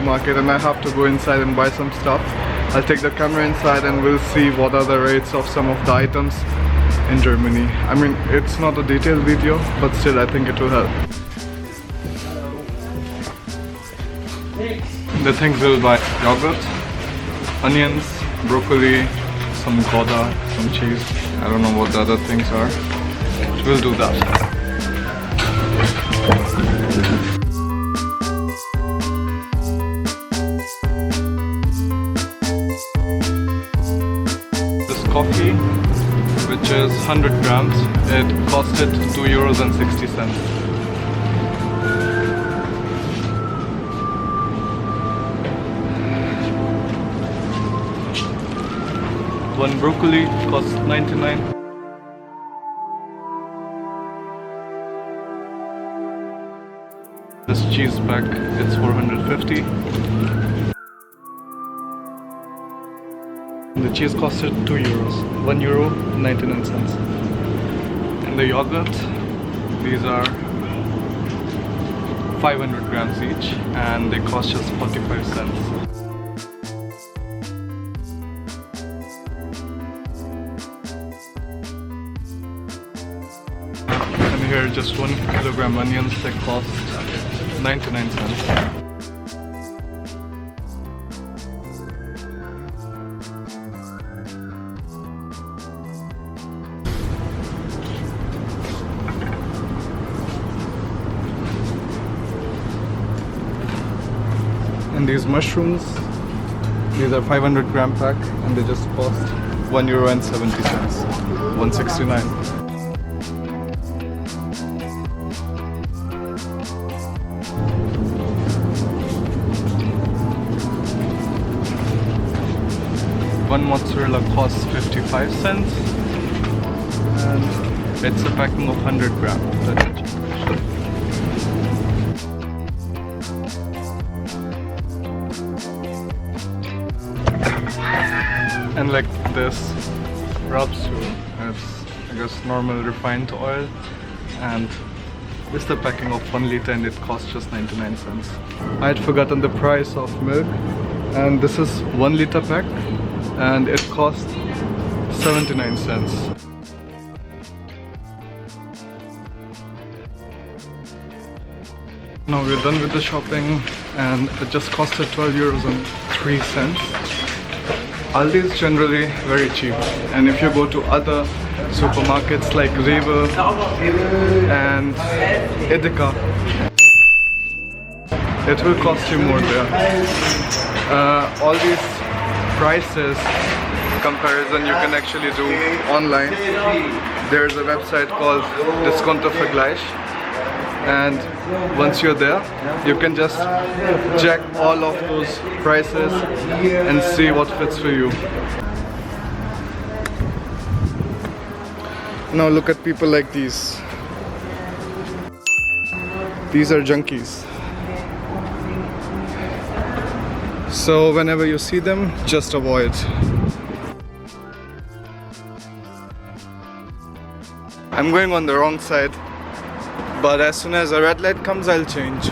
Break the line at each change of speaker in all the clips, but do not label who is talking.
supermarket and I have to go inside and buy some stuff. I'll take the camera inside and we'll see what are the rates of some of the items in Germany. I mean, it's not a detailed video, but still I think it will help. The things we'll buy: yogurt, onions, broccoli, some Gouda, some cheese. I don't know what the other things are. We'll do that. This coffee, which is 100 grams, it costed €2.60. One broccoli costs 99. This cheese pack, it's 450. The cheese costed €2, €1.99. And the yogurt, these are 500 grams each and they cost just 45 cents. And here just 1 kilogram onions, they cost 99 cents. And these mushrooms, these are 500 gram pack and they just cost €1.70, $1.69. One mozzarella costs 55 cents and it's a packing of 100 gram. That's it. And like this rapsu, it's I guess normal refined oil, and this is the packing of 1 liter and it costs just 99 cents. I had forgotten the price of milk, and this is 1 liter pack and it costs 79 cents. Now we're done with the shopping and it just costed €12.03. Aldi is generally very cheap, and if you go to other supermarkets like Rewe and Edeka, it will cost you more there. All these prices comparison you can actually do online. There's a website called Discountervergleich, and once you're there you can just check all of those prices and see what fits for you. Now look at people like these. These are junkies. So whenever you see them, just avoid. I'm going on the wrong side, but as soon as a red light comes, I'll change.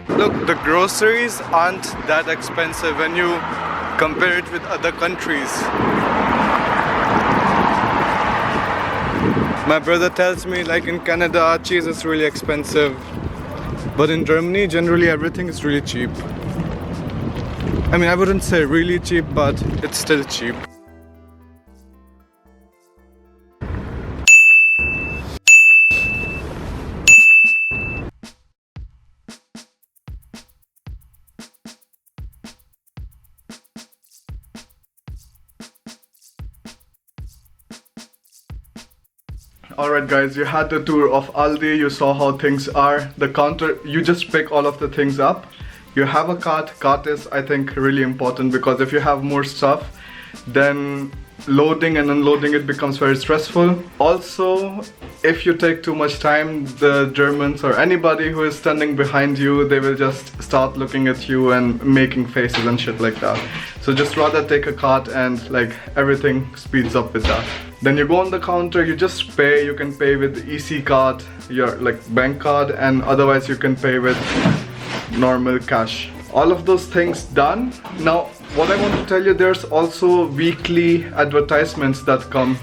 Look, the groceries aren't that expensive when you compare it with other countries. My brother tells me, like in Canada, cheese is really expensive, but in Germany, generally everything is really cheap. I mean, I wouldn't say really cheap, but it's still cheap. Alright guys, you had the tour of Aldi, you saw how things are. The counter, you just pick all of the things up. You have a cart. Cart is, I think, really important, because if you have more stuff, then loading and unloading it becomes very stressful. Also, if you take too much time, the Germans or anybody who is standing behind you, they will just start looking at you and making faces and shit like that. So just rather take a cart and like everything speeds up with that. Then you go on the counter, you just pay. You can pay with EC card, your like bank card, and otherwise you can pay with normal cash. All of those things done. Now what I want to tell you, there's also weekly advertisements that come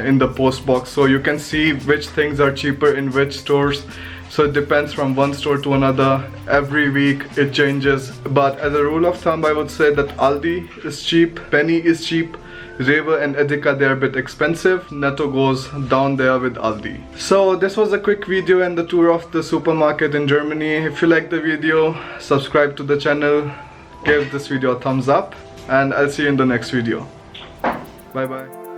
in the post box, so you can see which things are cheaper in which stores. So it depends from one store to another. Every week it changes, but as a rule of thumb I would say that Aldi is cheap, Penny is cheap, Rewe and Edeka, they're a bit expensive. Netto goes down there with Aldi. So this was a quick video and the tour of the supermarket in Germany. If you like the video, subscribe to the channel, give this video a thumbs up, and I'll see you in the next video. Bye bye.